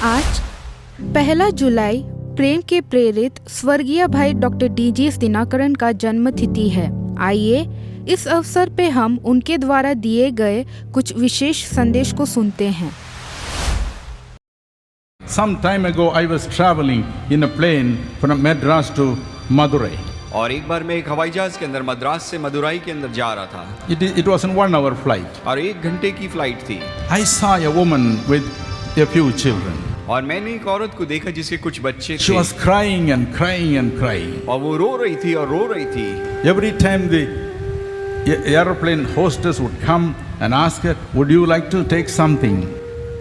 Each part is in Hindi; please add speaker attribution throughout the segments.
Speaker 1: आज 1 जुलाई प्रेम के प्रेरित स्वर्गीय भाई डॉक्टर डीजीएस दिनाकरण का जन्म तिथि है। आइए इस अवसर पे हम उनके द्वारा दिए गए कुछ विशेष संदेश को सुनते हैं।
Speaker 2: Some time ago I was traveling in a plane from Madras to Madurai.
Speaker 3: और एक बार मैं एक हवाई जहाज के अंदर मद्रास से मदुराई के अंदर जा रहा था
Speaker 2: It was an 1 hour flight.
Speaker 3: और 1 घंटे की फ्लाइट थी
Speaker 2: I saw a woman with a few children.
Speaker 3: और मैंने एक औरत को देखा जिसके कुछ बच्चे
Speaker 2: She
Speaker 3: थे
Speaker 2: was crying and crying and crying.
Speaker 3: और वो रो रही थी और रो रही थी।
Speaker 2: Every time the airplane hostess would come and ask her, would you like to take something?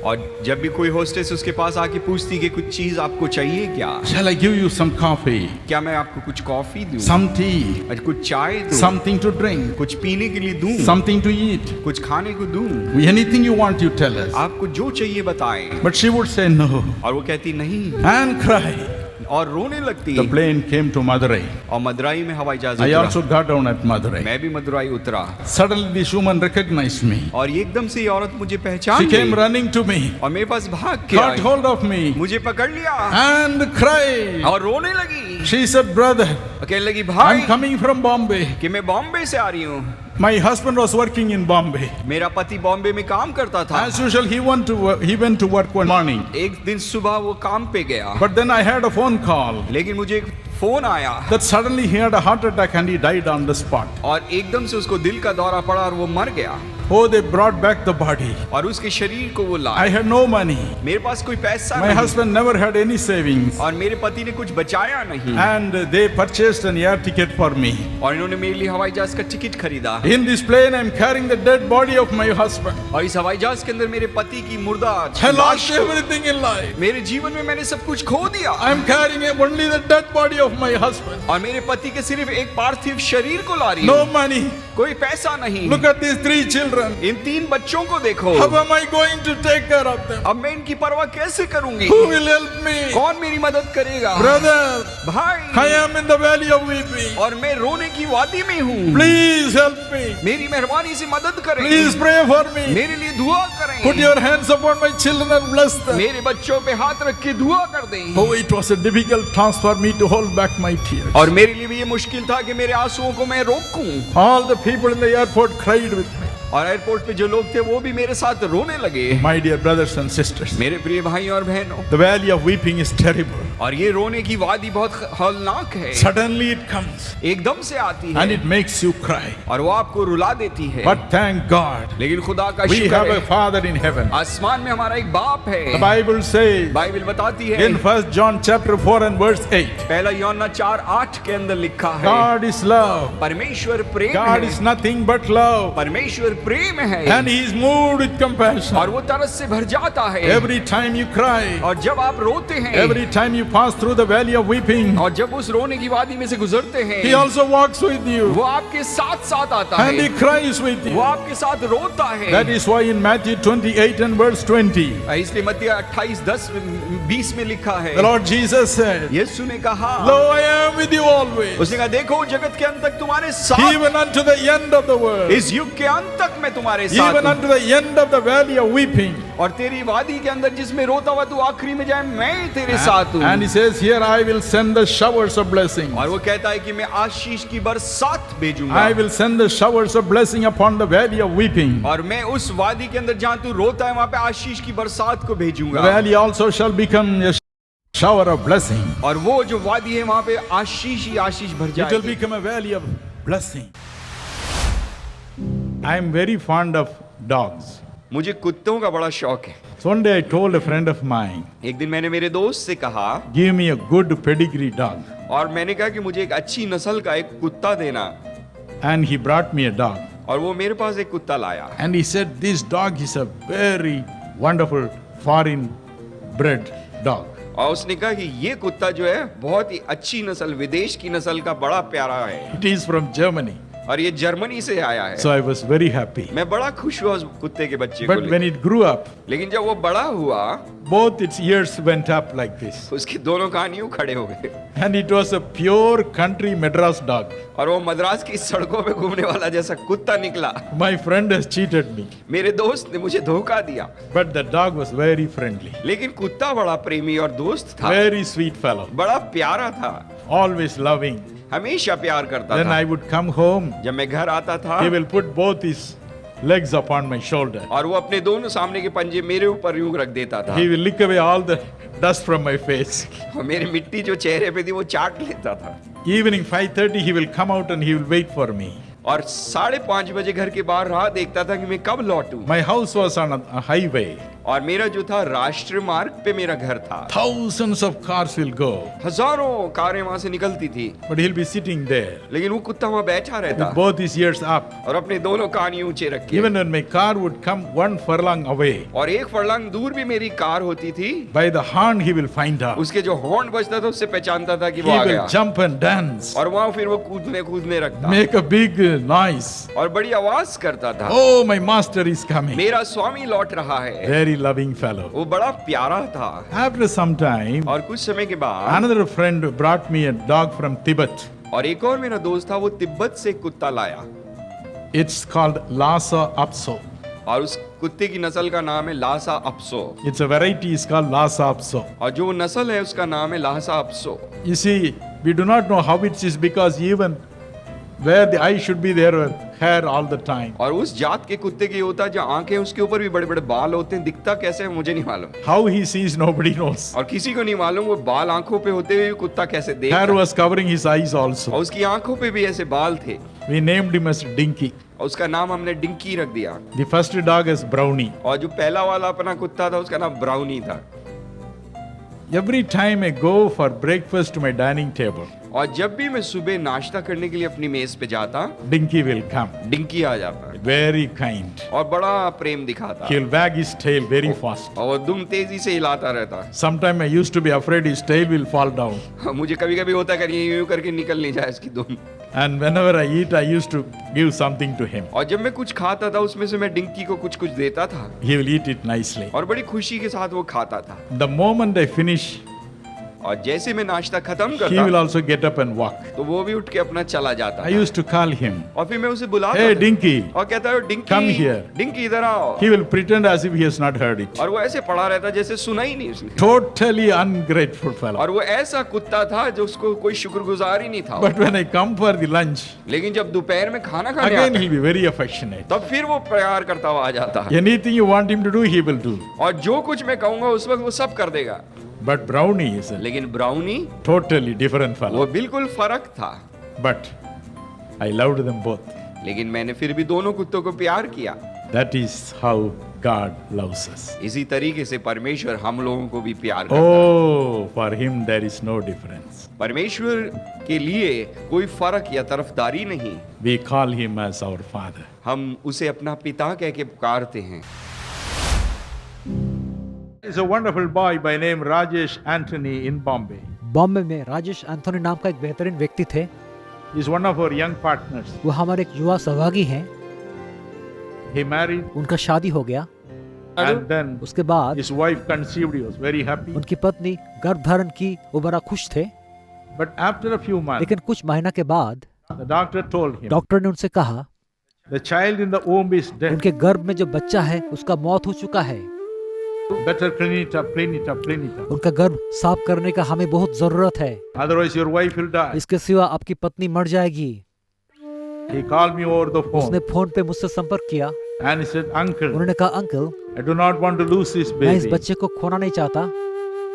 Speaker 3: और जब भी कोई होस्टेस उसके पास आके पूछती कि कुछ चीज आपको चाहिए क्या,
Speaker 2: Shall I give you some coffee?
Speaker 3: क्या मैं आपको कुछ कॉफी दूं,
Speaker 2: Some tea?
Speaker 3: कुछ चाय दूं,
Speaker 2: Something to drink?
Speaker 3: कुछ पीने के लिए दूं,
Speaker 2: Something to eat?
Speaker 3: कुछ खाने को दूं,
Speaker 2: Anything you want, you tell us.
Speaker 3: आपको जो चाहिए बताएं।
Speaker 2: But she would say no
Speaker 3: और वो कहती नहीं
Speaker 2: and cry.
Speaker 3: और रोने लगती।
Speaker 2: The plane came to Madurai.
Speaker 3: और मदुराई में हवाई जहाज
Speaker 2: I
Speaker 3: उतरा।
Speaker 2: also got down at Madurai.
Speaker 3: मैं भी मदुराई उतरा
Speaker 2: Suddenly this woman recognized me.
Speaker 3: और एकदम से ये औरत मुझे पहचान
Speaker 2: She came
Speaker 3: गई
Speaker 2: running to me,
Speaker 3: और मेरे पास भाग के
Speaker 2: caught
Speaker 3: I,
Speaker 2: hold of me
Speaker 3: मुझे पकड़ लिया
Speaker 2: and cried.
Speaker 3: और रोने लगी।
Speaker 2: She said, brother,
Speaker 3: कहने लगी भाई
Speaker 2: I'm coming from Bombay.
Speaker 3: कि मैं बॉम्बे से आ रही हूँ।
Speaker 2: My husband was working in Bombay.
Speaker 3: मेरा पति बॉम्बे में काम करता था।
Speaker 2: As usual, he went to work one morning.
Speaker 3: एक दिन सुबह वो काम पे गया,
Speaker 2: But then I had a phone call
Speaker 3: लेकिन मुझे एक फोन आया
Speaker 2: that suddenly he had a heart attack and he died on the spot.
Speaker 3: और एकदम से उसको दिल का दौरा पड़ा और वो मर गया।
Speaker 2: Oh, they brought back the body.
Speaker 3: और उसके शरीर को वो
Speaker 2: I
Speaker 3: लाए।
Speaker 2: had no money.
Speaker 3: मेरे पास कोई पैसा
Speaker 2: My
Speaker 3: नहीं
Speaker 2: husband never had any savings.
Speaker 3: और मेरे पति ने कुछ बचाया नहीं
Speaker 2: And they purchased an air ticket for me.
Speaker 3: और इन्होंने मेरे लिए हवाई जहाज का टिकट खरीदा।
Speaker 2: In this plane, I'm carrying the dead body of my husband.
Speaker 3: और इस हवाई जहाज के अंदर मेरे पति की मुर्दा
Speaker 2: I lost everything in life.
Speaker 3: मेरे जीवन में मैंने सब कुछ खो दिया।
Speaker 2: I'm carrying only the dead body of my husband.
Speaker 3: और मेरे पति के सिर्फ एक पार्थिव शरीर को ला रही
Speaker 2: No
Speaker 3: हूँ,
Speaker 2: money.
Speaker 3: कोई पैसा नहीं।
Speaker 2: Look at these 3 children.
Speaker 3: इन 3 बच्चों को देखो।
Speaker 2: How am I going to take care of them?
Speaker 3: अब मैं इनकी परवाह कैसे करूंगी?
Speaker 2: Who will help me?
Speaker 3: कौन मेरी मदद करेगा?
Speaker 2: Brother,
Speaker 3: भाई,
Speaker 2: I am in the valley of weeping.
Speaker 3: और मैं रोने की वादी में हूँ।
Speaker 2: Please help me.
Speaker 3: मेरी मेहरबानी से मदद करें।
Speaker 2: Please pray for me.
Speaker 3: मेरे लिए दुआ करें।
Speaker 2: Put your hands upon my children and bless them.
Speaker 3: मेरे बच्चों पे हाथ रख के दुआ कर दें।
Speaker 2: Oh, it was a difficult task for me to hold back my tears.
Speaker 3: और मेरे लिए भी ये मुश्किल था कि मेरे आंसुओं को मैं रोकूं।
Speaker 2: All the people in the airport cried with me.
Speaker 3: और एयरपोर्ट पे जो लोग थे वो भी मेरे साथ रोने लगे।
Speaker 2: My dear brothers and sisters,
Speaker 3: मेरे प्रिय भाई और बहनों,
Speaker 2: the valley of weeping is terrible.
Speaker 3: और ये रोने की वादी बहुत हौलनाक है।
Speaker 2: Suddenly it comes
Speaker 3: एकदम से आती
Speaker 2: and
Speaker 3: है
Speaker 2: it makes you cry.
Speaker 3: और वो आपको रुला देती है।
Speaker 2: But thank God,
Speaker 3: लेकिन खुदा का
Speaker 2: we
Speaker 3: शुक्र
Speaker 2: have a
Speaker 3: है,
Speaker 2: Father in heaven.
Speaker 3: आसमान में हमारा एक बाप
Speaker 2: The
Speaker 3: है।
Speaker 2: Bible says
Speaker 3: बाइबल बताती है
Speaker 2: in 1 John chapter 4 and verse 8,
Speaker 3: पहला यूहन्ना 4:8 के अंदर लिखा है,
Speaker 2: God is love.
Speaker 3: परमेश्वर प्रेम
Speaker 2: God
Speaker 3: है।
Speaker 2: is nothing but love.
Speaker 3: परमेश्वर प्रेम है
Speaker 2: And He is moved with
Speaker 3: और
Speaker 2: compassion.
Speaker 3: वो तरस से भर जाता है।
Speaker 2: Every time you cry,
Speaker 3: और जब आप रोते हैं,
Speaker 2: every time you pass through the valley of weeping,
Speaker 3: और जब उस रोने की वादी में से गुजरते हैं,
Speaker 2: He also walks with you
Speaker 3: वो आपके साथ साथ आता
Speaker 2: and He
Speaker 3: है,
Speaker 2: cries with
Speaker 3: वो
Speaker 2: you.
Speaker 3: आपके साथ रोता है।
Speaker 2: That is why in Matthew 28 and verse 20,
Speaker 3: इसलिए मत्ती 28:10-20 में लिखा है,
Speaker 2: the Lord Jesus said,
Speaker 3: यीशु ने कहा,
Speaker 2: Lo, I am with you always,
Speaker 3: उसने कहा देखो जगत के अंत तक तुम्हारे साथ,
Speaker 2: even unto the end of the world,
Speaker 3: इस युग के अंत तक मैं तुम्हारे साथ
Speaker 2: even
Speaker 3: हूँ।
Speaker 2: unto the end of the valley of weeping.
Speaker 3: और तेरी वादी के अंदर जिसमें रोता हुआ तू आखिरी में जाए, मैं तेरे साथ हूँ।
Speaker 2: And He says, here I will send the showers of blessing.
Speaker 3: और वो कहता है कि मैं आशीष की बरसात भेजूंगा।
Speaker 2: I will send the showers of blessing upon the valley of weeping.
Speaker 3: और मैं उस वादी के अंदर जहाँ तू रोता है वहाँ पे आशीष की बरसात को
Speaker 2: The
Speaker 3: भेजूंगा।
Speaker 2: valley also shall become a shower of blessing.
Speaker 3: और वो जो वादी है वहाँ पे आशीष ही आशीष भर
Speaker 2: It will
Speaker 3: जाएगी।
Speaker 2: become a valley of blessing. I am very fond of dogs.
Speaker 3: मुझे कुत्तों का बड़ा शौक है।
Speaker 2: So one day I told a friend of mine,
Speaker 3: एक दिन मैंने मेरे दोस्त से कहा,
Speaker 2: give me a good pedigree dog.
Speaker 3: और मैंने कहा कि मुझे एक अच्छी नस्ल का एक कुत्ता देना।
Speaker 2: And he brought me a dog.
Speaker 3: और वो मेरे पास एक कुत्ता लाया।
Speaker 2: And he said, this dog is a very wonderful foreign bred dog.
Speaker 3: और उसने कहा कि ये कुत्ता जो है बहुत ही अच्छी नस्ल, विदेश की नस्ल का बड़ा प्यारा है।
Speaker 2: It is from Germany.
Speaker 3: और ये जर्मनी से आया है।
Speaker 2: So I was very happy.
Speaker 3: मैं बड़ा खुश हुआ उस कुत्ते के बच्चे को
Speaker 2: But when
Speaker 3: लेकर।
Speaker 2: it grew up,
Speaker 3: लेकिन जब वो बड़ा हुआ,
Speaker 2: both its ears went up like this.
Speaker 3: उसके दोनों कान यूं खड़े हो गए
Speaker 2: And it was a pure country Madras dog.
Speaker 3: और वो मद्रास की सड़कों पे घूमने वाला जैसा कुत्ता निकला।
Speaker 2: My friend has cheated me.
Speaker 3: मेरे दोस्त ने मुझे धोखा दिया,
Speaker 2: But the dog was very friendly.
Speaker 3: लेकिन कुत्ता बड़ा प्रेमी और दोस्त था,
Speaker 2: Very sweet fellow.
Speaker 3: बड़ा प्यारा था,
Speaker 2: Always loving.
Speaker 3: हमेशा प्यार करता
Speaker 2: Then
Speaker 3: था।
Speaker 2: I would come home.
Speaker 3: जब मैं घर आता था,
Speaker 2: He will put both his legs upon my shoulder.
Speaker 3: और वो अपने दोनों सामने के पंजे मेरे ऊपर यूं रख देता था,
Speaker 2: He will lick away all the dust from my face.
Speaker 3: और मेरी मिट्टी जो चेहरे पे थी वो चाट लेता था।
Speaker 2: Evening 5:30 he will come out and he will wait for me.
Speaker 3: और 5:30 बजे घर के बाहर राह देखता था कि मैं कब लौटूं।
Speaker 2: My house was on a highway.
Speaker 3: और मेरा जो था राष्ट्रीय मार्ग पे मेरा घर था।
Speaker 2: Thousands of cars will go.
Speaker 3: हजारों कारें वहां से निकलती थी,
Speaker 2: But he'll be sitting there
Speaker 3: लेकिन वो कुत्ता वहां बैठा रहता
Speaker 2: with both his ears up.
Speaker 3: और अपने दोनों कान यूं ऊंचे रखे।
Speaker 2: Even when my car would come 1 furlong away,
Speaker 3: और 1 फरलांग दूर भी मेरी कार होती थी,
Speaker 2: by the horn he will find out.
Speaker 3: उसके जो हॉर्न बजता था उससे पहचानता था कि
Speaker 2: He
Speaker 3: वो आ
Speaker 2: will
Speaker 3: गया।
Speaker 2: jump and dance,
Speaker 3: और वहां फिर वो कूदने लगता
Speaker 2: make a big noise.
Speaker 3: और बड़ी आवाज करता था,
Speaker 2: Oh, my master is coming.
Speaker 3: मेरा स्वामी लौट रहा है।
Speaker 2: Very loving fellow.
Speaker 3: वो बड़ा प्यारा था।
Speaker 2: After some time,
Speaker 3: और कुछ समय के बाद
Speaker 2: another friend brought me a dog from Tibet.
Speaker 3: और एक और मेरा दोस्त था, वो तिब्बत से कुत्ता लाया
Speaker 2: It's called Lhasa Apso.
Speaker 3: और उस कुत्ते की नस्ल का नाम है Lasa अपसो।
Speaker 2: It's a variety is called Lhasa Apso.
Speaker 3: और जो नस्ल है उसका नाम है Lasa अपसो।
Speaker 2: You see, we do not know how it is because even where the eye should be there were hair all the time.
Speaker 3: और उस जात के कुत्ते की होता है जो आंखें उसके ऊपर भी बड़े बड़े बाल होते हैं, दिखता कैसे है मुझे नहीं मालूम,
Speaker 2: How he sees, nobody knows.
Speaker 3: और किसी को नहीं मालूम वो बाल आंखों पे होते हुए भी कुत्ता कैसे देखता
Speaker 2: Hair
Speaker 3: है।
Speaker 2: was covering his eyes
Speaker 3: और
Speaker 2: also.
Speaker 3: उसकी आंखों पे भी ऐसे बाल थे,
Speaker 2: We named him as Dinky.
Speaker 3: और उसका नाम हमने डिंकी रख दिया।
Speaker 2: The first dog is Brownie.
Speaker 3: और जो पहला वाला अपना कुत्ता था उसका नाम ब्राउनी था।
Speaker 2: Every time I go for breakfast to my dining table,
Speaker 3: और जब भी मैं सुबह नाश्ता करने के लिए अपनी मेज पे जाता,
Speaker 2: Dinky will come.
Speaker 3: डिंकी आ जाता
Speaker 2: Very kind.
Speaker 3: और बड़ा प्रेम दिखाता
Speaker 2: He'll wag his tail very fast.
Speaker 3: और वो दुम तेजी से हिलाता रहता।
Speaker 2: Sometime I used to be afraid his tail will fall down.
Speaker 3: मुझे कभी कभी होता है कि यूं करके निकल नहीं जाए इसकी दुम।
Speaker 2: And whenever I eat, I used to give something to him.
Speaker 3: और जब मैं कुछ खाता था उसमें से मैं डिंकी को कुछ कुछ देता था
Speaker 2: He will eat it nicely.
Speaker 3: और बड़ी खुशी के साथ वो खाता था।
Speaker 2: The moment I finish,
Speaker 3: और जैसे मैं नाश्ता खत्म
Speaker 2: he will
Speaker 3: करता
Speaker 2: also get up and walk.
Speaker 3: तो वो भी उठ के अपना चला जाता
Speaker 2: I
Speaker 3: था।
Speaker 2: used to call him,
Speaker 3: और फिर मैं उसे बुलाता
Speaker 2: Hey
Speaker 3: था
Speaker 2: Dinky.
Speaker 3: और कहता है डिंकी,
Speaker 2: Come here.
Speaker 3: डिंकी इधर आओ।
Speaker 2: He will pretend as if he has not heard it.
Speaker 3: और वो ऐसे पड़ा रहता जैसे सुना ही नहीं उसने।
Speaker 2: Totally ungrateful fellow.
Speaker 3: और वो ऐसा कुत्ता था जो उसको कोई शुक्रगुजार ही नहीं था।
Speaker 2: But when I come for the lunch,
Speaker 3: लेकिन जब दोपहर में खाना खाने
Speaker 2: again
Speaker 3: आता
Speaker 2: he'll be very affectionate.
Speaker 3: तब फिर वो प्यार करता हुआ आ जाता।
Speaker 2: Anything you want him to do, he will do.
Speaker 3: और जो कुछ मैं कहूंगा उस वक्त वो सब कर देगा।
Speaker 2: But Brownie is a
Speaker 3: लेकिन ब्राउनी
Speaker 2: totally different
Speaker 3: वो
Speaker 2: fellow.
Speaker 3: बिल्कुल फर्क था।
Speaker 2: But I loved them both.
Speaker 3: लेकिन मैंने फिर भी दोनों कुत्तों को प्यार किया।
Speaker 2: That is how God loves us.
Speaker 3: इसी तरीके से परमेश्वर हम लोगों को भी प्यार करता है।
Speaker 2: Oh, for him there is no difference.
Speaker 3: परमेश्वर के लिए कोई फर्क या तरफदारी नहीं।
Speaker 2: We call him as our Father.
Speaker 3: हम उसे अपना पिता कह के पुकारते हैं।
Speaker 2: There's a wonderful boy by name Rajesh Anthony in Bombay.
Speaker 4: Bombay में राजेश एंथोनी नाम का एक बेहतरीन व्यक्ति थे।
Speaker 2: He's one of our young partners.
Speaker 4: वो हमारे एक युवा सहभागी हैं।
Speaker 2: He married
Speaker 4: उनका शादी हो गया,
Speaker 2: and then
Speaker 4: उसके बाद
Speaker 2: his wife conceived. He was very happy.
Speaker 4: उनकी पत्नी गर्भ धारण की, वो बड़ा खुश थे।
Speaker 2: But after a few months,
Speaker 4: लेकिन कुछ महीना के बाद
Speaker 2: the doctor told him,
Speaker 4: doctor ने उनसे कहा
Speaker 2: the child in the womb is dead.
Speaker 4: उनके गर्भ में जो बच्चा है उसका मौत हो चुका है।
Speaker 2: Better clean it up, clean it up, clean it up.
Speaker 4: उनका गर्भ साफ करने का हमें बहुत जरूरत है,
Speaker 2: Otherwise your wife will die.
Speaker 4: इसके सिवा आपकी पत्नी मर जाएगी।
Speaker 2: He called me over the
Speaker 4: उसने
Speaker 2: phone
Speaker 4: फोन पे मुझसे संपर्क किया।
Speaker 2: and he said, Uncle,
Speaker 4: उन्होंने कहा, uncle
Speaker 2: I do not want to lose this
Speaker 4: मैं इस
Speaker 2: baby.
Speaker 4: बच्चे को खोना नहीं चाहता,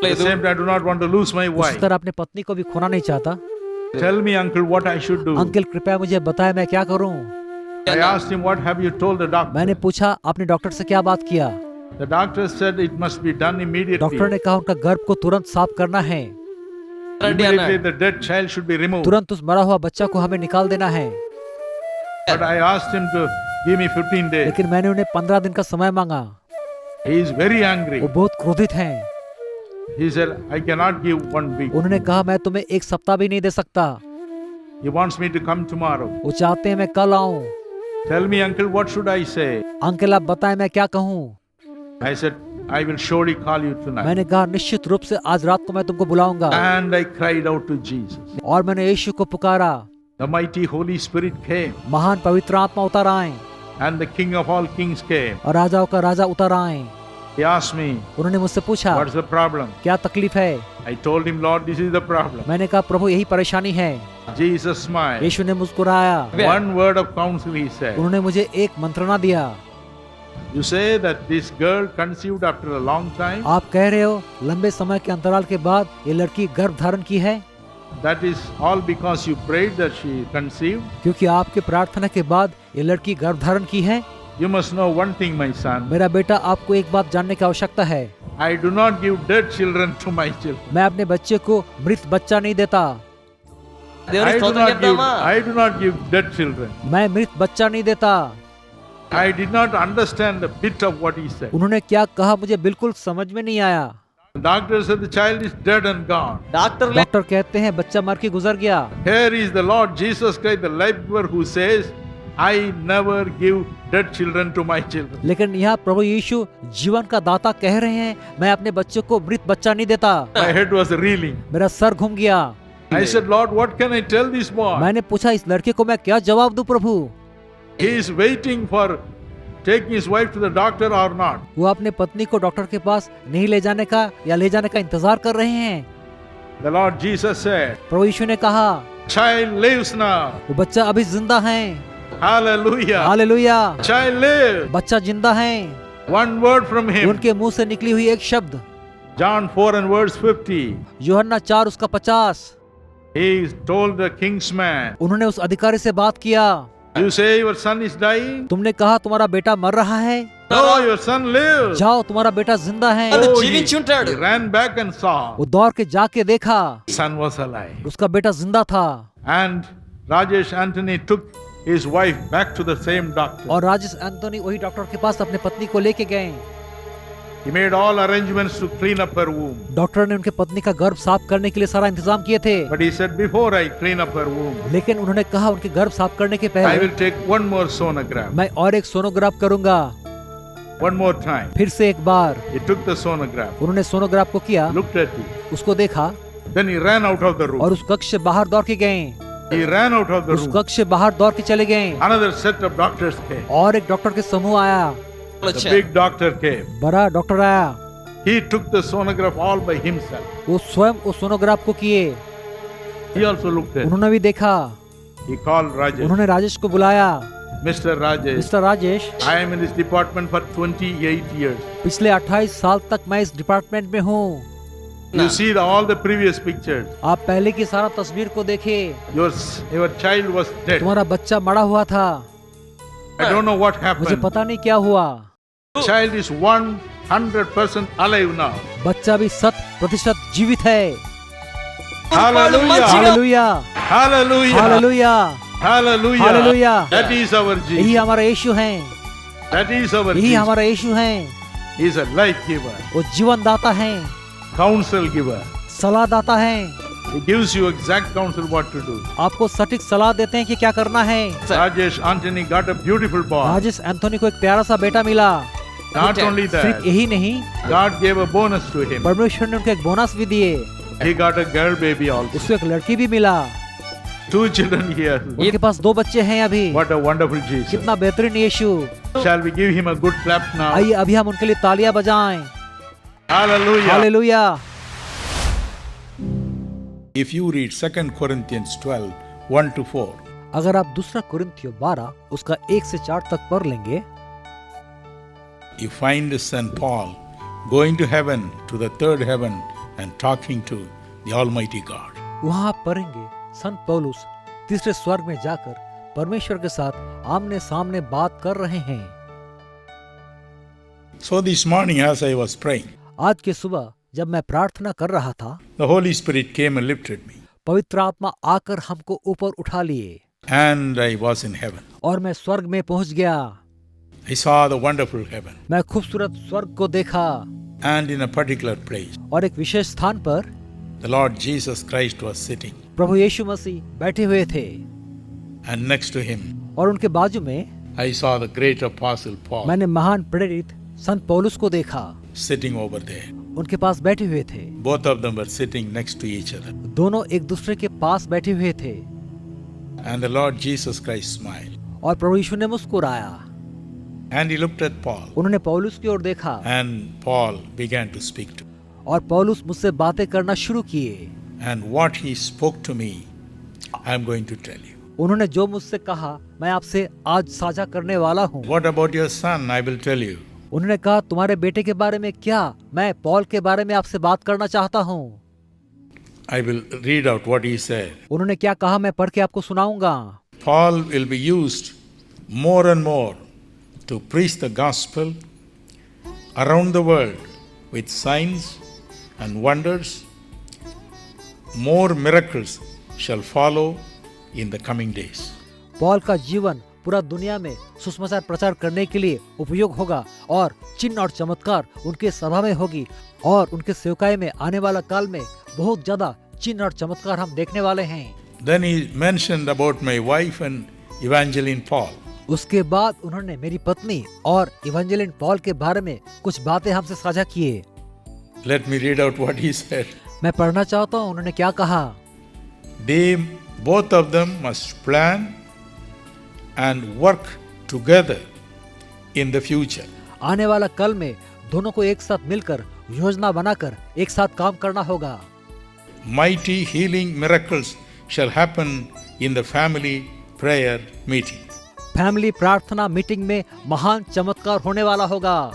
Speaker 2: At the same time, I do not want to lose my
Speaker 4: उसी
Speaker 2: wife.
Speaker 4: तरह अपने पत्नी को भी खोना नहीं चाहता।
Speaker 2: Tell me, Uncle, what I should do.
Speaker 4: Uncle कृपया मुझे बताएं मैं क्या करूं।
Speaker 2: I asked him, what have you told the doctor?
Speaker 4: मैंने पूछा आपने डॉक्टर से क्या बात किया।
Speaker 2: The doctor said it must be done immediately.
Speaker 4: Doctor ने कहा उनका गर्भ को तुरंत साफ करना है,
Speaker 2: Immediately the dead child should be removed.
Speaker 4: तुरंत उस मरा हुआ बच्चा को हमें निकाल देना है।
Speaker 2: But I asked him to give me 15 days.
Speaker 4: लेकिन मैंने उन्हें 15 दिन का समय मांगा।
Speaker 2: He is very angry.
Speaker 4: वो बहुत क्रोधित हैं।
Speaker 2: He said, I cannot give 1 week.
Speaker 4: उन्होंने कहा मैं तुम्हें एक सप्ताह भी नहीं दे सकता।
Speaker 2: He wants me to come tomorrow.
Speaker 4: वो चाहते हैं मैं कल आऊं।
Speaker 2: Tell me, uncle, what should I say?
Speaker 4: Uncle आप बताएं मैं क्या कहूं।
Speaker 2: I said, I will surely call you tonight.
Speaker 4: मैंने कहा निश्चित रूप से आज रात को मैं तुमको बुलाऊंगा।
Speaker 2: And I cried out to Jesus.
Speaker 4: और मैंने यीशु को पुकारा।
Speaker 2: The mighty Holy Spirit came,
Speaker 4: महान पवित्र आत्मा उतर आए
Speaker 2: and the King of all kings came.
Speaker 4: और राजाओं का राजा उतर आए।
Speaker 2: He asked me,
Speaker 4: उन्होंने मुझसे पूछा
Speaker 2: what's the problem?
Speaker 4: क्या तकलीफ है।
Speaker 2: I told him, Lord, this is the problem.
Speaker 4: मैंने कहा प्रभु यही परेशानी है।
Speaker 2: Jesus smiled.
Speaker 4: यीशु ने मुस्कुराया।
Speaker 2: One word of counsel he said.
Speaker 4: उन्होंने मुझे एक मंत्रणा दिया।
Speaker 2: You say that this girl conceived after a long time?
Speaker 4: आप कह रहे हो लंबे समय के अंतराल के बाद ये लड़की गर्भ धारण की है,
Speaker 2: That is all because you prayed that she conceived?
Speaker 4: क्योंकि आपके प्रार्थना के बाद ये लड़की गर्भ धारण की है।
Speaker 2: You must know one thing, my son.
Speaker 4: मेरा बेटा आपको एक बात जानने की आवश्यकता है।
Speaker 2: I do not give dead children to my children.
Speaker 4: मैं अपने बच्चे को मृत बच्चा नहीं देता।
Speaker 2: I do not give dead children.
Speaker 4: मैं मृत बच्चा नहीं देता।
Speaker 2: I did not understand a bit of what he said.
Speaker 4: उन्होंने क्या कहा मुझे बिल्कुल समझ में नहीं आया।
Speaker 2: The doctor said the child is dead and gone.
Speaker 4: Doctor कहते हैं बच्चा मर के गुजर गया।
Speaker 2: Here is the Lord Jesus Christ, the life giver, who says, I never give dead children to my children.
Speaker 4: लेकिन यहाँ प्रभु यीशु जीवन का दाता कह रहे हैं मैं अपने बच्चे को मृत बच्चा नहीं देता।
Speaker 2: My head was reeling.
Speaker 4: मेरा सर घूम गया।
Speaker 2: I said, Lord, what can I tell this boy?
Speaker 4: मैंने पूछा इस लड़के को मैं क्या जवाब दूं प्रभु।
Speaker 2: He is waiting for taking his wife to the doctor or not.
Speaker 4: वो अपने पत्नी को डॉक्टर के पास नहीं ले जाने का या ले जाने का इंतजार कर रहे हैं।
Speaker 2: The Lord Jesus said,
Speaker 4: प्रभु यीशु ने कहा
Speaker 2: child lives now.
Speaker 4: वो बच्चा अभी जिंदा है।
Speaker 2: Hallelujah.
Speaker 4: हालेलुया।
Speaker 2: Child lives.
Speaker 4: बच्चा जिंदा है।
Speaker 2: One word from him.
Speaker 4: उनके मुंह से निकली हुई एक शब्द।
Speaker 2: John 4 and verse 50.
Speaker 4: यूहन्ना 4 उसका 50।
Speaker 2: He told the king's man,
Speaker 4: उन्होंने उस अधिकारी से बात किया।
Speaker 2: you say your son is dying?
Speaker 4: तुमने कहा तुम्हारा बेटा मर रहा है।
Speaker 2: No, your son lives.
Speaker 4: जाओ तुम्हारा बेटा जिंदा है।
Speaker 2: Oh, he ran back and saw.
Speaker 4: वो दौड़ के जाके देखा
Speaker 2: Son was alive.
Speaker 4: उसका बेटा जिंदा था।
Speaker 2: And Rajesh Anthony took his wife back to the same doctor.
Speaker 4: और राजेश एंथोनी वही डॉक्टर के पास अपने पत्नी को लेके गए।
Speaker 2: He made all arrangements to clean up her womb.
Speaker 4: Doctor ने उनके पत्नी का गर्भ साफ करने के लिए सारा इंतजाम किए थे।
Speaker 2: But he said, before I clean up her womb,
Speaker 4: लेकिन उन्होंने कहा उनके गर्भ साफ करने के
Speaker 2: I
Speaker 4: पहले
Speaker 2: will take one more sonograph.
Speaker 4: मैं और एक सोनोग्राफ करूंगा।
Speaker 2: One more time.
Speaker 4: फिर से एक बार
Speaker 2: He took the sonograph,
Speaker 4: उन्होंने सोनोग्राफ को किया,
Speaker 2: looked at it.
Speaker 4: उसको देखा
Speaker 2: Then he ran out of the room.
Speaker 4: और उस कक्ष से बाहर दौड़ के गए।
Speaker 2: He ran out of the
Speaker 4: उस
Speaker 2: room.
Speaker 4: कक्ष से बाहर दौड़ के चले गए।
Speaker 2: Another set of doctors came.
Speaker 4: और एक डॉक्टर के समूह आया।
Speaker 2: The big doctor came.
Speaker 4: बड़ा डॉक्टर आया।
Speaker 2: He took the sonograph all by himself.
Speaker 4: वो स्वयं उस सोनोग्राफ को किए।
Speaker 2: He also looked at it.
Speaker 4: उन्होंने भी देखा।
Speaker 2: He called Rajesh.
Speaker 4: उन्होंने राजेश को बुलाया।
Speaker 2: Mr. Rajesh,
Speaker 4: mister Rajesh,
Speaker 2: I am in this department for 28 years.
Speaker 4: पिछले 28 साल तक मैं इस डिपार्टमेंट में हूँ।
Speaker 2: You see all the previous pictures.
Speaker 4: आप पहले की सारा तस्वीर को देखे।
Speaker 2: Your child was dead.
Speaker 4: तुम्हारा बच्चा मरा हुआ था।
Speaker 2: I don't know what
Speaker 4: मुझे
Speaker 2: happened.
Speaker 4: पता नहीं क्या हुआ।
Speaker 2: Child is 100% alive now.
Speaker 4: बच्चा भी 100% जीवित है।
Speaker 2: Hallelujah.
Speaker 4: Hallelujah,
Speaker 2: Hallelujah.
Speaker 4: Hallelujah,
Speaker 2: Hallelujah.
Speaker 4: Hallelujah.
Speaker 2: That is our
Speaker 4: यही
Speaker 2: Jesus.
Speaker 4: हमारा यीशु है।
Speaker 2: That is our
Speaker 4: यही
Speaker 2: Jesus.
Speaker 4: हमारा यीशु है।
Speaker 2: He is a life giver,
Speaker 4: वो जीवन दाता है,
Speaker 2: counsel giver.
Speaker 4: सलाह दाता है।
Speaker 2: He gives you exact counsel what to do.
Speaker 4: आपको सटीक सलाह देते हैं कि क्या करना है।
Speaker 2: Rajesh Anthony got a beautiful boy.
Speaker 4: Rajesh Anthony को एक प्यारा सा बेटा मिला।
Speaker 2: Not only
Speaker 4: सिर्फ
Speaker 2: that,
Speaker 4: यही नहीं,
Speaker 2: God gave a bonus to him.
Speaker 4: परमेश्वर ने उनको एक बोनस भी दिए।
Speaker 2: He got a girl baby also.
Speaker 4: उसको एक लड़की भी मिला।
Speaker 2: 2 children here.
Speaker 4: उनके पास 2 बच्चे हैं अभी।
Speaker 2: What a wonderful Jesus.
Speaker 4: कितना बेहतरीन यीशु।
Speaker 2: Shall we give him a good clap now?
Speaker 4: आइए अभी हम उनके लिए तालियां बजाएं।
Speaker 2: Hallelujah.
Speaker 4: Hallelujah.
Speaker 2: If you read 2 Corinthians 12, 1 to 4,
Speaker 4: अगर आप दूसरा कुरिन्थियों 12 उसका 1 से 4 तक पढ़ लेंगे,
Speaker 2: you find St. Paul going to heaven, to the third heaven, and talking to the Almighty God.
Speaker 4: वहाँ आप पढ़ेंगे संत पौलुस तीसरे स्वर्ग में जाकर परमेश्वर के साथ आमने सामने बात कर रहे हैं।
Speaker 2: So this morning as I was praying,
Speaker 4: आज के सुबह जब मैं प्रार्थना कर रहा था,
Speaker 2: the Holy Spirit came and lifted me,
Speaker 4: पवित्र आत्मा आकर हमको ऊपर उठा लिए
Speaker 2: and I was in heaven.
Speaker 4: और मैं स्वर्ग में पहुंच गया।
Speaker 2: I saw the wonderful heaven,
Speaker 4: मैं खूबसूरत स्वर्ग को देखा
Speaker 2: and in a particular place,
Speaker 4: और एक विशेष स्थान पर
Speaker 2: the Lord Jesus Christ was sitting.
Speaker 4: प्रभु यीशु मसीह बैठे हुए थे
Speaker 2: and next to him
Speaker 4: और उनके बाजू में
Speaker 2: I saw the great apostle Paul
Speaker 4: मैंने महान प्रेरित संत पौलुस को देखा,
Speaker 2: sitting over there.
Speaker 4: उनके पास बैठे हुए थे।
Speaker 2: Both of them were sitting next to each other.
Speaker 4: दोनों एक दूसरे के पास बैठे हुए थे
Speaker 2: And the Lord Jesus Christ smiled.
Speaker 4: और प्रभु यीशु ने मुस्कुराया।
Speaker 2: And he looked at Paul.
Speaker 4: उन्होंने पौलुस की ओर देखा
Speaker 2: And Paul began to speak to him.
Speaker 4: और पौलुस मुझसे बातें करना शुरू किए।
Speaker 2: And what he spoke to me, I am going to tell you.
Speaker 4: उन्होंने जो मुझसे कहा मैं आपसे आज साझा करने वाला हूँ।
Speaker 2: What about your son? I will tell you.
Speaker 4: उन्होंने कहा तुम्हारे बेटे के बारे में क्या, मैं पॉल के बारे में आपसे बात करना चाहता हूँ।
Speaker 2: I will read out what he said.
Speaker 4: उन्होंने क्या कहा मैं पढ़ के आपको सुनाऊंगा।
Speaker 2: Paul will be used more and more to preach the gospel around the world with signs and wonders. More miracles shall follow in the coming days.
Speaker 4: Paul का जीवन पूरा दुनिया में सुसमाचार प्रचार करने के लिए उपयोग होगा और चिन्ह और चमत्कार उनके सभा में होगी और उनके सेवकाई में आने वाला काल में बहुत ज्यादा चिन्ह और चमत्कार हम देखने वाले हैं।
Speaker 2: Then he mentioned about my wife and Evangeline Paul.
Speaker 4: उसके बाद उन्होंने मेरी पत्नी और इवेंजेलिन पॉल के बारे में कुछ बातें हमसे साझा किए।
Speaker 2: Let me read out what he said.
Speaker 4: मैं पढ़ना चाहता हूँ उन्होंने क्या कहा।
Speaker 2: They, both of them, must plan and work together in the future.
Speaker 4: आने वाला कल में दोनों को एक साथ मिलकर योजना बनाकर एक साथ काम करना होगा।
Speaker 2: Mighty healing miracles shall happen in the family prayer meeting.
Speaker 4: Family प्रार्थना मीटिंग में महान चमत्कार होने वाला होगा।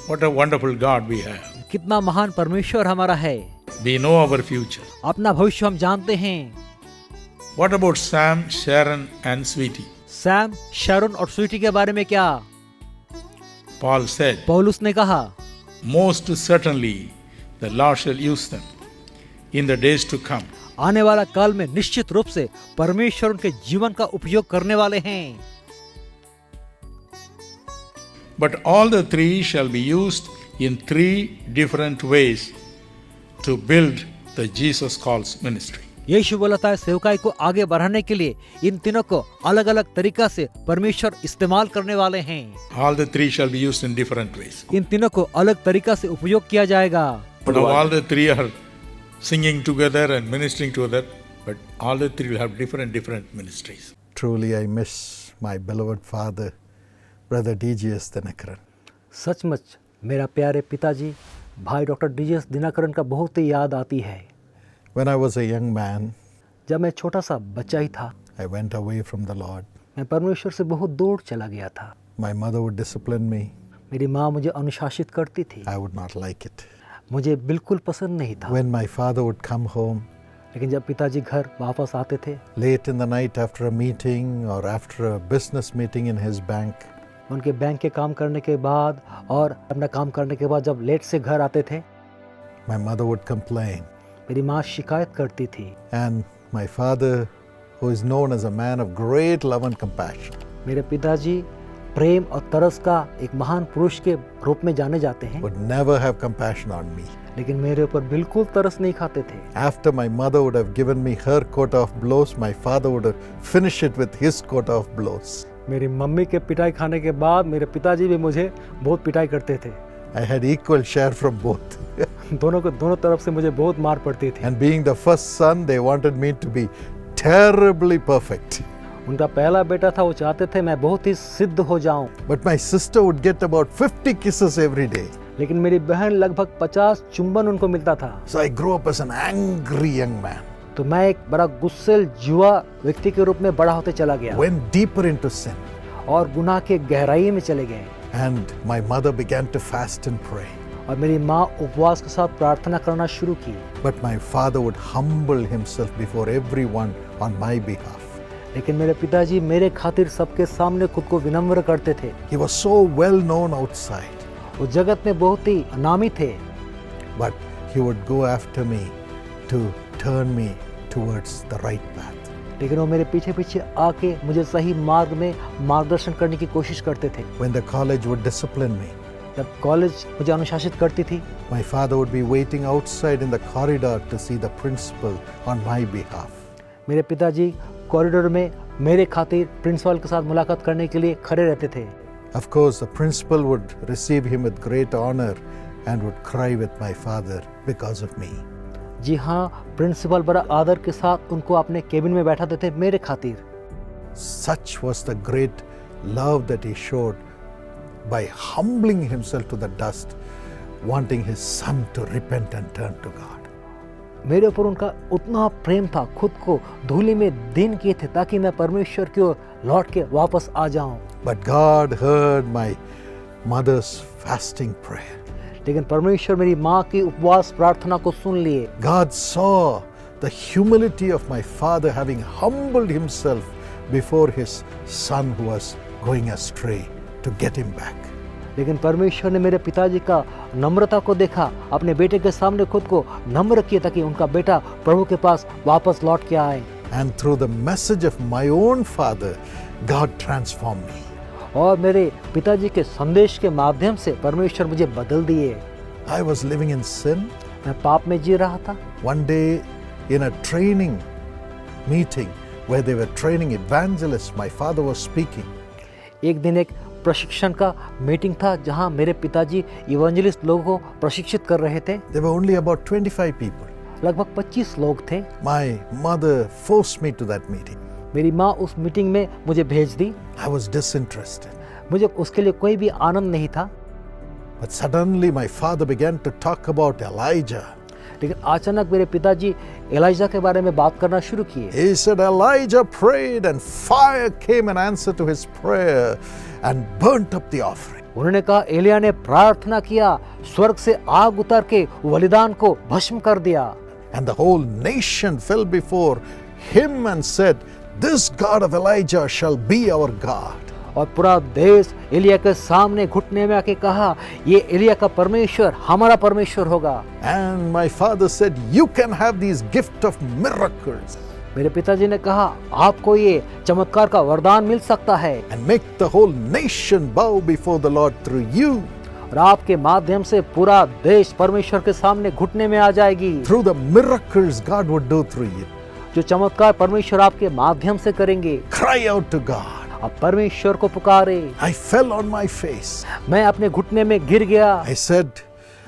Speaker 2: What a wonderful God we have.
Speaker 4: कितना महान परमेश्वर हमारा है।
Speaker 2: We know our future.
Speaker 4: अपना भविष्य हम जानते हैं।
Speaker 2: What about Sam, Sharon and Sweetie?
Speaker 4: Sam, Sharon और स्वीटी के बारे में क्या?
Speaker 2: Paul said,
Speaker 4: पौलुस ने कहा
Speaker 2: most certainly the Lord shall use them in the days to come.
Speaker 4: आने वाला काल में निश्चित रूप से परमेश्वर उनके जीवन का उपयोग करने वाले हैं।
Speaker 2: But all the three shall be used in three different ways to build the Jesus Calls ministry.
Speaker 4: यीशु बोलता है सेवकाई को आगे बढ़ाने के लिए इन तीनों को अलग अलग तरीका से परमेश्वर इस्तेमाल करने वाले हैं।
Speaker 2: All the three shall be used in different ways.
Speaker 4: इन तीनों को अलग तरीका से उपयोग किया जाएगा।
Speaker 2: Now all the three are singing together and ministering together, but all the three will have different ministries.
Speaker 5: Truly, I miss my beloved father, Brother D.G.S. Dinakaran.
Speaker 4: सचमुच मेरा प्यारे पिताजी भाई डॉक्टर डीजीएस दिनाकरन का बहुत ही याद आती है।
Speaker 5: When I was a young man,
Speaker 4: जब मैं छोटा सा बच्चा ही था
Speaker 5: I went away from the Lord.
Speaker 4: मैं परमेश्वर से बहुत दूर चला गया था।
Speaker 5: My mother would discipline me.
Speaker 4: मेरी माँ मुझे अनुशासित करती थी।
Speaker 5: I would not like it.
Speaker 4: मुझे बिल्कुल पसंद नहीं था।
Speaker 5: When my father would come home
Speaker 4: लेकिन जब पिताजी घर वापस आते थे
Speaker 5: late in the night after a meeting or after a business meeting in his bank,
Speaker 4: उनके बैंक के काम करने के बाद और अपना काम करने के बाद जब लेट से घर आते थे
Speaker 5: my mother would complain.
Speaker 4: मेरी माँ शिकायत करती थी।
Speaker 5: And my father, who is known as a man of great love and compassion,
Speaker 4: मेरे पिताजी प्रेम और तरस का एक महान पुरुष के रूप में जाने जाते हैं,
Speaker 5: would never have compassion on me.
Speaker 4: लेकिन मेरे ऊपर बिल्कुल तरस नहीं खाते थे।
Speaker 5: After my mother would have given me her quota of blows, my father would have finished it with his quota of blows.
Speaker 4: मेरी मम्मी के पिटाई खाने के बाद मेरे पिताजी भी मुझे बहुत पिटाई करते थे।
Speaker 5: I had equal share from both.
Speaker 4: दोनों तरफ से मुझे बहुत मार पड़ती थी।
Speaker 5: And being the first son, they wanted me to be terribly perfect.
Speaker 4: उनका पहला बेटा था, वो चाहते थे मैं बहुत ही सिद्ध हो जाऊं।
Speaker 5: But my sister would get about 50 kisses every day.
Speaker 4: लेकिन मेरी बहन लगभग 50 चुंबन उनको मिलता था।
Speaker 5: So I grew up as an angry young man.
Speaker 4: तो मैं एक बड़ा गुस्सेल जुआ व्यक्ति के रूप में बड़ा होते चला गया
Speaker 5: Went deeper into sin.
Speaker 4: और गुनाह के गहराई में चले गए।
Speaker 5: And my mother began to fast and pray.
Speaker 4: और मेरी माँ उपवास के साथ प्रार्थना करना शुरू की।
Speaker 5: But my father would humble himself before everyone on my behalf.
Speaker 4: लेकिन मेरे पिताजी मेरे खातिर सबके सामने खुद को विनम्र करते थे।
Speaker 5: He was so well known outside.
Speaker 4: वो जगत में बहुत ही नामी थे।
Speaker 5: But he would go after me to turn me towards the right path.
Speaker 4: लेकिन वो मेरे पीछे पीछे आके मुझे सही मार्ग में मार्गदर्शन करने की कोशिश करते थे।
Speaker 5: When the college would discipline me,
Speaker 4: जब कॉलेज मुझे अनुशासित करती थी,
Speaker 5: my father would be waiting outside in the corridor to see the principal on my behalf.
Speaker 4: मेरे पिताजी कॉरिडोर में मेरे खातिर प्रिंसिपल के साथ मुलाकात करने के लिए खड़े रहते थे।
Speaker 5: Of course, the principal would receive him with great honor and would cry with my father because of me.
Speaker 4: जी हाँ, प्रिंसिपल बड़ा आदर के साथ उनको अपने केबिन में बैठाते थे मेरे खातिर।
Speaker 5: Such was the great love that he showed by humbling himself to the dust, wanting his son to repent and turn to God.
Speaker 4: मेरे ऊपर उनका उतना प्रेम था, खुद को धूलि में दीन किए थे ताकि मैं परमेश्वर की ओर लौट के वापस आ जाऊं।
Speaker 5: But God heard my mother's fasting prayer.
Speaker 4: लेकिन परमेश्वर मेरी माँ की उपवास प्रार्थना को सुन लिए।
Speaker 5: God saw the humility of my father having humbled himself before his son who was going astray to get him back.
Speaker 4: लेकिन परमेश्वर ने मेरे पिताजी का नम्रता को देखा, अपने बेटे के सामने खुद को नम्र किया ताकि उनका बेटा प्रभु के पास वापस लौट के आए।
Speaker 5: And through the message of my own father, God transformed me.
Speaker 4: और मेरे पिताजी के संदेश के माध्यम से परमेश्वर मुझे बदल दिए।
Speaker 5: I was living in sin.
Speaker 4: मैं पाप में जी रहा था।
Speaker 5: One day in a training meeting where they were training evangelists, my father was speaking.
Speaker 4: एक दिन एक प्रशिक्षण का मीटिंग था जहां मेरे पिताजी इवेंजलिस्ट लोगों को प्रशिक्षित कर रहे थे।
Speaker 5: There were only about 25 people.
Speaker 4: लगभग 25 लोग थे।
Speaker 5: My mother forced me to that meeting.
Speaker 4: मेरी माँ उस मीटिंग में मुझे भेज दी।
Speaker 5: I was disinterested.
Speaker 4: मुझे उसके लिए कोई भी आनंद नहीं था।
Speaker 5: But suddenly my father began to talk about Elijah.
Speaker 4: लेकिन अचानक मेरे पिताजी एलाइजा के बारे में बात करना शुरू किए।
Speaker 5: He said Elijah prayed and fire came in answer to his prayer and burnt up the offering.
Speaker 4: उन्होंने कहा एलिया ने प्रार्थना किया, स्वर्ग से आग उतर के बलिदान को भस्म कर दिया।
Speaker 5: And the whole nation fell before him and said, "This God of Elijah shall be our God."
Speaker 4: और पूरा देश एलिया के सामने घुटने में आके कहा, ये एलिया का परमेश्वर हमारा परमेश्वर होगा।
Speaker 5: And my father said, "You can have these gift of miracles
Speaker 4: मेरे पिताजी ने कहा, आपको ये चमत्कार का वरदान मिल सकता है
Speaker 5: and make the whole nation bow before the Lord through you."
Speaker 4: और आपके माध्यम से पूरा देश परमेश्वर के सामने घुटने में आ जाएगी।
Speaker 5: Through the miracles God would do through you.
Speaker 4: जो चमत्कार परमेश्वर आपके माध्यम से करेंगे।
Speaker 5: Cry out to God.
Speaker 4: अब परमेश्वर को पुकारे।
Speaker 5: I fell on my face.
Speaker 4: मैं अपने घुटने में गिर गया।
Speaker 5: I said,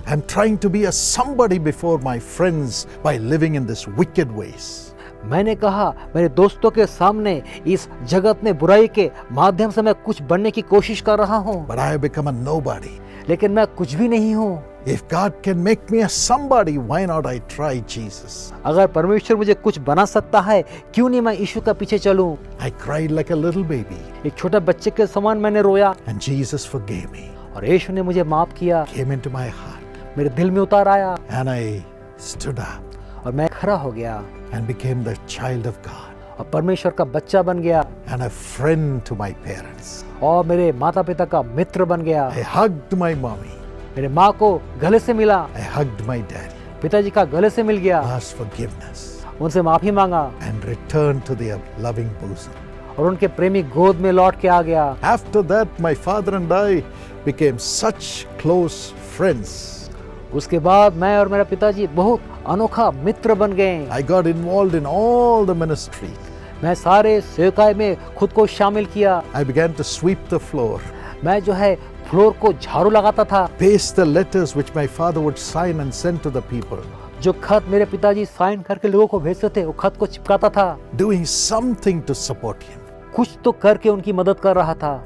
Speaker 5: "I'm trying to be a somebody before my friends by living in this wicked ways."
Speaker 4: मैंने कहा मेरे दोस्तों के सामने इस जगत में बुराई के माध्यम से मैं कुछ बनने की कोशिश कर रहा हूँ,
Speaker 5: But I have become a nobody.
Speaker 4: लेकिन मैं कुछ भी नहीं हूँ।
Speaker 5: If God can make me a somebody, why not I try Jesus?
Speaker 4: अगर परमेश्वर मुझे कुछ बना सकता है, क्यों नहीं मैं यीशु का पीछे चलूं?
Speaker 5: I cried like a little baby,
Speaker 4: एक छोटा बच्चे के समान मैंने रोया
Speaker 5: and Jesus forgave me,
Speaker 4: और यीशु ने मुझे माफ किया,
Speaker 5: came into my heart,
Speaker 4: मेरे दिल में उतार आया
Speaker 5: and I stood up
Speaker 4: और मैं खड़ा हो गया
Speaker 5: and became the child of God
Speaker 4: और परमेश्वर का बच्चा बन गया
Speaker 5: and a friend to my parents.
Speaker 4: और मेरे माता पिता का मित्र बन गया।
Speaker 5: I hugged my mommy,
Speaker 4: मेरे माँ को गले से मिला,
Speaker 5: I hugged my daddy,
Speaker 4: पिताजी का गले से मिल गया,
Speaker 5: asked forgiveness,
Speaker 4: उनसे माफी मांगा
Speaker 5: and returned to their loving bosom.
Speaker 4: और उनके प्रेमी गोद में लौट के आ गया।
Speaker 5: After that, my father and I became such close friends.
Speaker 4: उसके बाद मैं और मेरा पिताजी बहुत अनोखा मित्र बन गए।
Speaker 5: I got involved in all the ministry.
Speaker 4: मैं सारे सेवकाई में खुद को शामिल किया।
Speaker 5: I began to sweep the floor,
Speaker 4: मैं जो है फ्लोर को झाड़ू लगाता था।
Speaker 5: paste the letters which my father would sign and send to the people,
Speaker 4: जो खत मेरे पिताजी साइन करके लोगों को भेजते थे, वो खत को चिपकाता था।
Speaker 5: doing something to support him.
Speaker 4: कुछ तो करके उनकी मदद कर रहा था।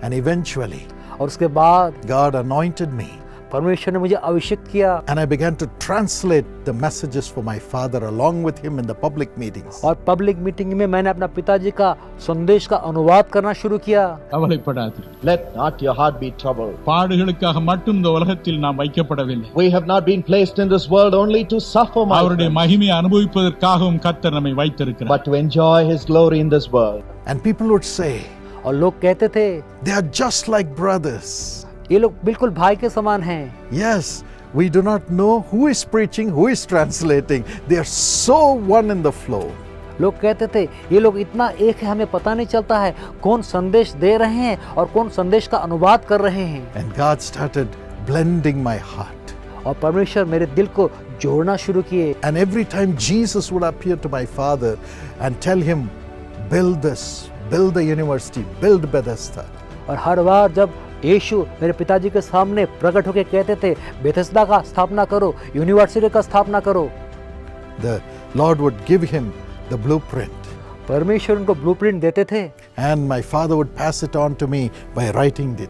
Speaker 5: And eventually,
Speaker 4: और उसके बाद
Speaker 5: God anointed me,
Speaker 4: परमेश्वर ने मुझे अभिषेक किया
Speaker 5: and I began to translate the messages for my father along with him in the public meetings.
Speaker 4: और पब्लिक मीटिंग में मैंने अपना पिताजी का संदेश का अनुवाद करना शुरू किया।
Speaker 6: கவலைப்படாதீர்.
Speaker 7: Let not your heart be troubled.
Speaker 6: பாடுகளுக்காக மட்டும் இந்த உலகத்தில் நாம் வைக்கப்படவில்லை.
Speaker 7: We have not been placed in this world only to suffer, my
Speaker 6: அவருடைய
Speaker 7: friends,
Speaker 6: மகிமையை அனுபவிப்பதற்காகவும் கர்த்தர் நம்மை வைத்திருக்கிறார்.
Speaker 7: but to enjoy His glory in this world.
Speaker 5: And people would say,
Speaker 4: और लोग कहते थे
Speaker 5: they are just like brothers.
Speaker 4: ये लोग बिल्कुल भाई के समान हैं।
Speaker 5: Yes, we do not know who is preaching, who is translating. They are so one in the flow.
Speaker 4: लोग कहते थे ये लोग इतना एक है, हमें पता नहीं चलता है कौन संदेश दे रहे हैं और कौन संदेश का अनुवाद कर रहे हैं।
Speaker 5: And God started blending my heart.
Speaker 4: और परमेश्वर मेरे दिल को जोड़ना शुरू किए।
Speaker 5: And every time Jesus would appear to my father and tell him, build this, build the university, build Bethesda.
Speaker 4: और हर बार जब यीशु मेरे पिताजी के सामने प्रकट होकर कहते थे बेथेस्दा का स्थापना करो, यूनिवर्सिटी का स्थापना करो,
Speaker 5: The Lord would give him the blueprint.
Speaker 4: परमेश्वर उनको ब्लूप्रिंट देते थे।
Speaker 5: And my father would pass it on to me by writing it.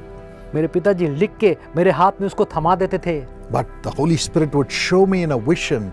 Speaker 4: मेरे पिताजी लिख के मेरे हाथ में उसको थमा देते थे।
Speaker 5: But the Holy Spirit would show me in a vision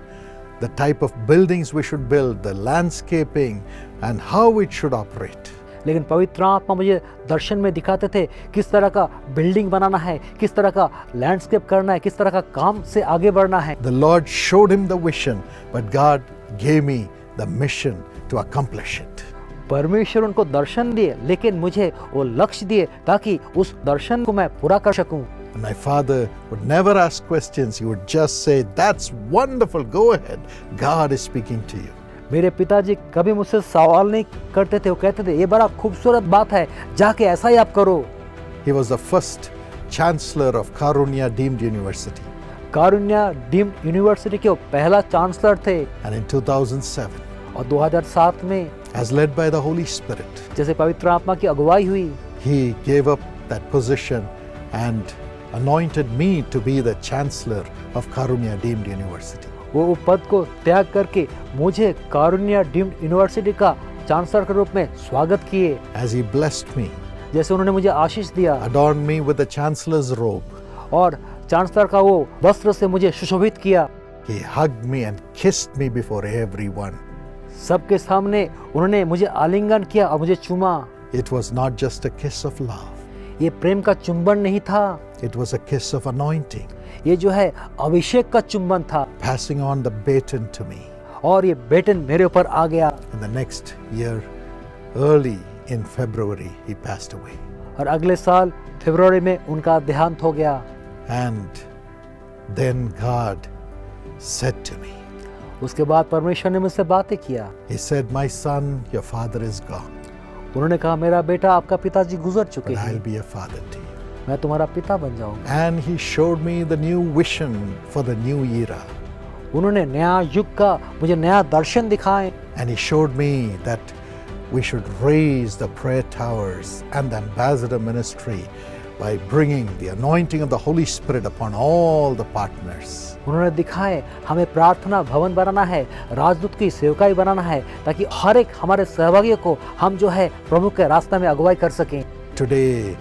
Speaker 5: the type of buildings we should build, the landscaping, and how it should operate.
Speaker 4: लेकिन पवित्र आत्मा मुझे दर्शन में दिखाते थे किस तरह का बिल्डिंग बनाना है, किस तरह का लैंडस्केप करना है, किस तरह का काम से आगे बढ़ना है।
Speaker 5: The Lord showed him the vision, but God gave me the mission to accomplish it.
Speaker 4: परमेश्वर उनको दर्शन दिए लेकिन मुझे वो लक्ष्य दिए ताकि उस दर्शन को मैं पूरा कर सकूं।
Speaker 5: And my father would never ask questions. He would just say, that's wonderful, go ahead. God is speaking to you.
Speaker 4: मेरे पिताजी कभी मुझसे सवाल नहीं करते थे, वो कहते थे ये बड़ा खूबसूरत बात है, जाके ऐसा ही आप करो।
Speaker 5: He was the first chancellor of Karunya Deemed University.
Speaker 4: Karunya deemed university के वो पहला चांसलर थे।
Speaker 5: And in 2007,
Speaker 4: और 2007 में
Speaker 5: as led by the Holy Spirit,
Speaker 4: जैसे पवित्र आत्मा की अगुवाई हुई,
Speaker 5: he gave up that position and anointed me to be the chancellor of Karunya Deemed University.
Speaker 4: वो पद को त्याग करके मुझे कारुण्या डीम्ड यूनिवर्सिटी का चांसलर के रूप में स्वागत किए।
Speaker 5: As he blessed me,
Speaker 4: जैसे उन्होंने मुझे आशीष दिया
Speaker 5: adorned me with the chancellor's robe,
Speaker 4: और चांसलर का वो वस्त्र से मुझे सुशोभित किया,
Speaker 5: he hugged me and kissed me before everyone.
Speaker 4: सबके सामने उन्होंने मुझे आलिंगन किया और मुझे चूमा।
Speaker 5: It was not just a kiss of love.
Speaker 4: ये प्रेम का चुंबन नहीं था,
Speaker 5: It was a kiss of anointing,
Speaker 4: ये जो है अभिषेक का चुंबन था।
Speaker 5: passing on the baton to me.
Speaker 4: और ये बेटन मेरे ऊपर आ गया।
Speaker 5: And the next year, early in February, he passed away.
Speaker 4: और अगले साल फरवरी में उनका देहांत हो गया।
Speaker 5: And then God said to me,
Speaker 4: उसके बाद परमेश्वर ने मुझसे बातें किया।
Speaker 5: He said, my son, your father is gone,
Speaker 4: उन्होंने कहा मेरा बेटा आपका पिताजी गुजर चुके
Speaker 5: but I'll
Speaker 4: हैं,
Speaker 5: be a father to you.
Speaker 4: मैं तुम्हारा पिता बन जाऊंगा।
Speaker 5: And he showed me the new vision for the new era.
Speaker 4: उन्होंने नया युग का मुझे नया दर्शन दिखाए।
Speaker 5: And he showed me that we should raise the prayer towers and the ambassador ministry by bringing the anointing of the Holy Spirit upon all the partners.
Speaker 4: उन्होंने दिखाए हमें प्रार्थना भवन बनाना है, राजदूत की सेवकाई बनाना है, ताकि हर एक हमारे सहभागियों को हम जो है प्रभु के रास्ते में अगुवाई कर सकें।
Speaker 5: Today,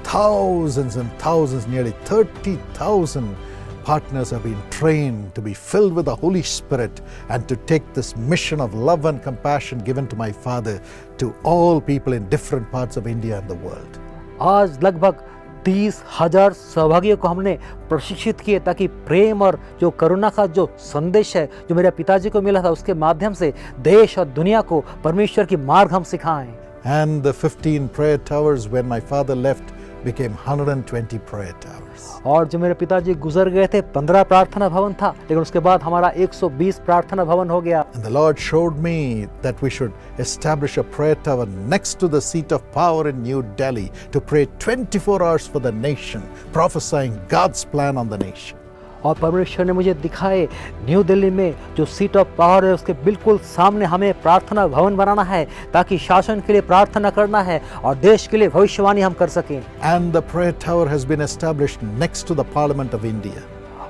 Speaker 5: thousands and thousands, nearly 30,000 partners have been trained to be filled with the Holy Spirit and to take this mission of love and compassion given to my father to all people in different parts of India and the world.
Speaker 4: आज लगभग 30,000 सहभागियों को हमने प्रशिक्षित किए ताकि प्रेम और जो करुणा का जो संदेश है जो मेरे पिताजी को मिला था उसके माध्यम से देश और दुनिया को परमेश्वर की मार्ग हम सिखाएं।
Speaker 5: And the 15 prayer towers when my father left became 120 prayer towers.
Speaker 4: और जो मेरे पिताजी गुजर गए थे 15 प्रार्थना भवन था, लेकिन उसके बाद हमारा 120 प्रार्थना भवन हो गया।
Speaker 5: And the Lord showed me that we should establish a prayer tower next to the seat of power in New Delhi to pray 24 hours for the nation, prophesying God's plan on the nation.
Speaker 4: और परमेश्वर ने मुझे दिखाए न्यू दिल्ली में जो सीट ऑफ पावर है उसके बिल्कुल सामने हमें प्रार्थना भवन बनाना है ताकि शासन के लिए प्रार्थना करना है और देश के लिए भविष्यवाणी हम कर सकें।
Speaker 5: And the prayer tower has been established next to the Parliament of India.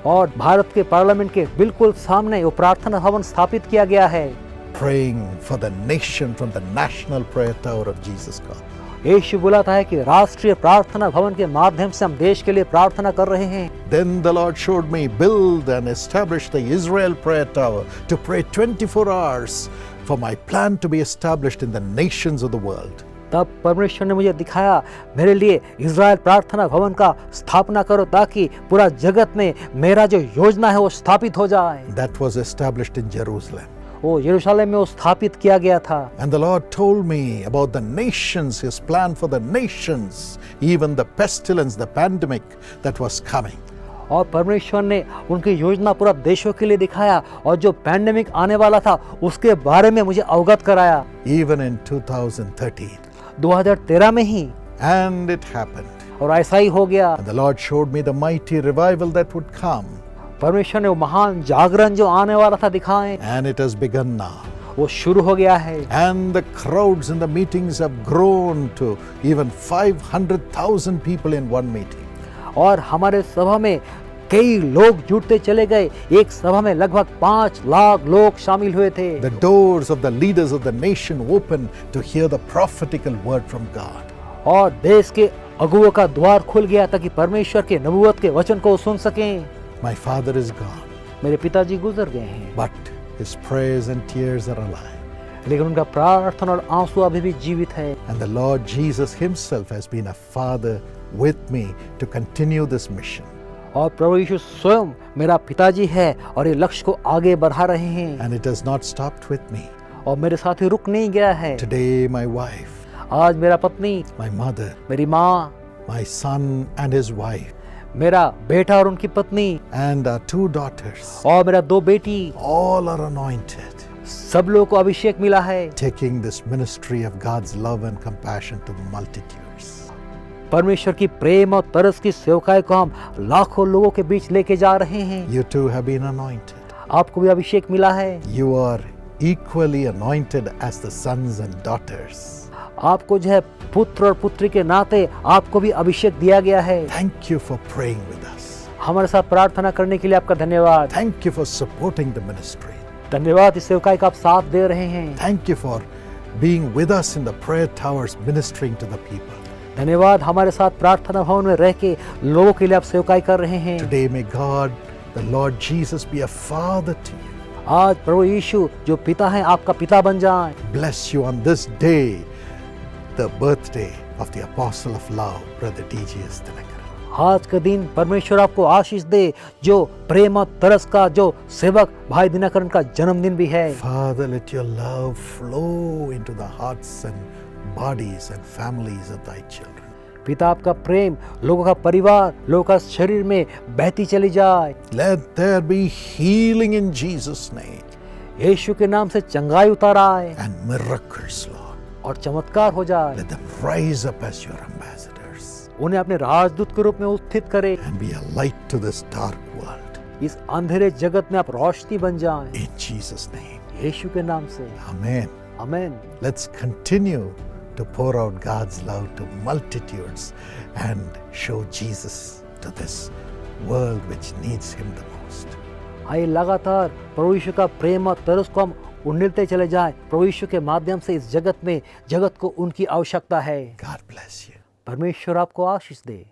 Speaker 4: और भारत के पार्लियामेंट के बिल्कुल सामने वो प्रार्थना भवन स्थापित किया गया है।
Speaker 5: Praying for the nation from the national prayer tower of Jesus God.
Speaker 4: यीशु बुलाता है कि राष्ट्रीय प्रार्थना भवन के माध्यम से हम देश के लिए प्रार्थना कर रहे हैं।
Speaker 5: Then the Lord showed me build and establish the Israel prayer tower to pray 24 hours for my plan to be established in the nations of the world.
Speaker 4: तब परमेश्वर ने मुझे दिखाया मेरे लिए इज़राइल प्रार्थना भवन का स्थापना करो ताकि पूरा जगत में मेरा जो योजना है वो स्थापित हो जाए।
Speaker 5: That was established in Jerusalem.
Speaker 4: वो यरूशलेम में वो स्थापित किया गया था।
Speaker 5: And the Lord told me about the nations, His plan for the nations, even the pestilence, the pandemic that was coming.
Speaker 4: और परमेश्वर ने उनकी योजना पूरा देशों के लिए दिखाया और जो पैंडेमिक आने वाला था उसके बारे में मुझे अवगत कराया।
Speaker 5: Even in 2013.
Speaker 4: 2013 में ही।
Speaker 5: And it happened.
Speaker 4: और ऐसा ही हो गया।
Speaker 5: And the Lord showed me the mighty revival that would come.
Speaker 4: परमेश्वर ने वो महान जागरण जो आने वाला था दिखाए,
Speaker 5: And it has begun now.
Speaker 4: वो शुरू हो गया है।
Speaker 5: And the crowds in the meetings have grown to even 500,000 people in one meeting.
Speaker 4: और हमारे सभा में कई लोग जुटते चले गए। एक सभा में लगभग 5 लाख लोग शामिल हुए थे।
Speaker 5: The doors of the leaders of the nation opened to hear the prophetical word from God.
Speaker 4: और देश के अगुवों का द्वार खुल गया ताकि परमेश्वर के नबूवत के वचन को सुन सकें।
Speaker 5: My father is gone,
Speaker 4: मेरे पिताजी गुजर गए हैं,
Speaker 5: but his prayers and tears are alive.
Speaker 4: लेकिन उनका प्रार्थना और आंसू अभी भी जीवित है।
Speaker 5: And the Lord Jesus himself has been a father with me to continue this mission.
Speaker 4: और प्रभु यीशु स्वयं मेरा पिताजी है और ये लक्ष्य को आगे बढ़ा रहे हैं।
Speaker 5: And it has not stopped with me.
Speaker 4: और मेरे साथ ही रुक नहीं गया है।
Speaker 5: Today my wife,
Speaker 4: आज मेरा पत्नी,
Speaker 5: my mother,
Speaker 4: मेरी माँ,
Speaker 5: my son and his wife,
Speaker 4: मेरा बेटा और उनकी पत्नी
Speaker 5: and our 2 daughters,
Speaker 4: और मेरा 2 बेटी,
Speaker 5: all are anointed,
Speaker 4: सब लोगों को अभिषेक मिला है।
Speaker 5: taking this ministry of God's love and compassion to multitudes.
Speaker 4: परमेश्वर की प्रेम और तरस की सेवकाई को हम लाखों लोगों के बीच लेके जा रहे हैं।
Speaker 5: You too have been anointed.
Speaker 4: आपको भी अभिषेक मिला है।
Speaker 5: You are equally anointed as the sons and daughters.
Speaker 4: आपको जो है पुत्र और पुत्री के नाते आपको भी अभिषेक दिया गया है।
Speaker 5: Thank you for praying with us.
Speaker 4: हमारे साथ प्रार्थना करने के लिए आपका धन्यवाद।
Speaker 5: Thank you for supporting the ministry.
Speaker 4: धन्यवाद इस सेवकाई का आप साथ दे रहे हैं।
Speaker 5: Thank you for being with us in the prayer towers ministering to the people.
Speaker 4: धन्यवाद हमारे साथ प्रार्थना भवन में रह के लोगों के लिए आप सेवकाई कर रहे हैं।
Speaker 5: Today may God, the Lord Jesus, be a father to you.
Speaker 4: आज प्रभु यीशु जो पिता हैं आपका पिता बन जाएं।
Speaker 5: Bless you on this day, the birthday of the apostle of love, Brother D.J.S. Dinakaran.
Speaker 4: आज का दिन परमेश्वर आपको आशीष दे जो प्रेम और तरस का जो सेवक भाई दिनकरन का जन्मदिन भी है।
Speaker 5: Father, let your love flow into the hearts and bodies and families of thy children.
Speaker 4: पिता आपका प्रेम लोगों का परिवार लोगों का शरीर में बहती चली जाए।
Speaker 5: Let there be healing in Jesus' name
Speaker 4: यीशु के नाम से चंगाई उतार आए
Speaker 5: and miracles, Lord.
Speaker 4: और चमत्कार हो जाए।
Speaker 5: Let them rise up as your ambassadors
Speaker 4: उन्हें अपने राजदूत के रूप में उत्थित करे।
Speaker 5: and be a light to this dark world.
Speaker 4: इस अंधेरे जगत में आप रोशनी बन जाएं।
Speaker 5: In Jesus' name.
Speaker 4: यीशु के नाम से
Speaker 5: Amen.
Speaker 4: आमीन।
Speaker 5: Let's continue to pour out God's love to multitudes and show Jesus to this world which needs him the most.
Speaker 4: आइए लगातार प्रभु यीशु का प्रेम और तरस को हम उन्नते चले जाएं। प्रभु यीशु के माध्यम से इस जगत में जगत को उनकी आवश्यकता है।
Speaker 5: God bless you.
Speaker 4: परमेश्वर आपको आशीष दे।